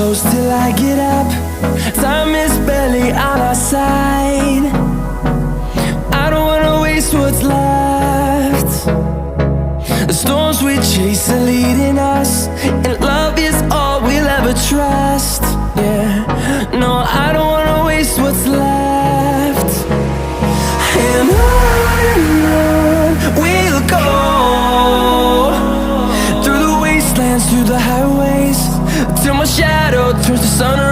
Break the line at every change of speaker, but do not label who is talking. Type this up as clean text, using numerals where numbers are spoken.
close till I get up. Time is barely on our side. I don't wanna waste what's left. The storms we chase are leading us, and love is all we'll ever trust. Yeah, no, I don't wanna waste what's left. And on we'll go, through the wastelands, through the highways, till my shadow turns to sun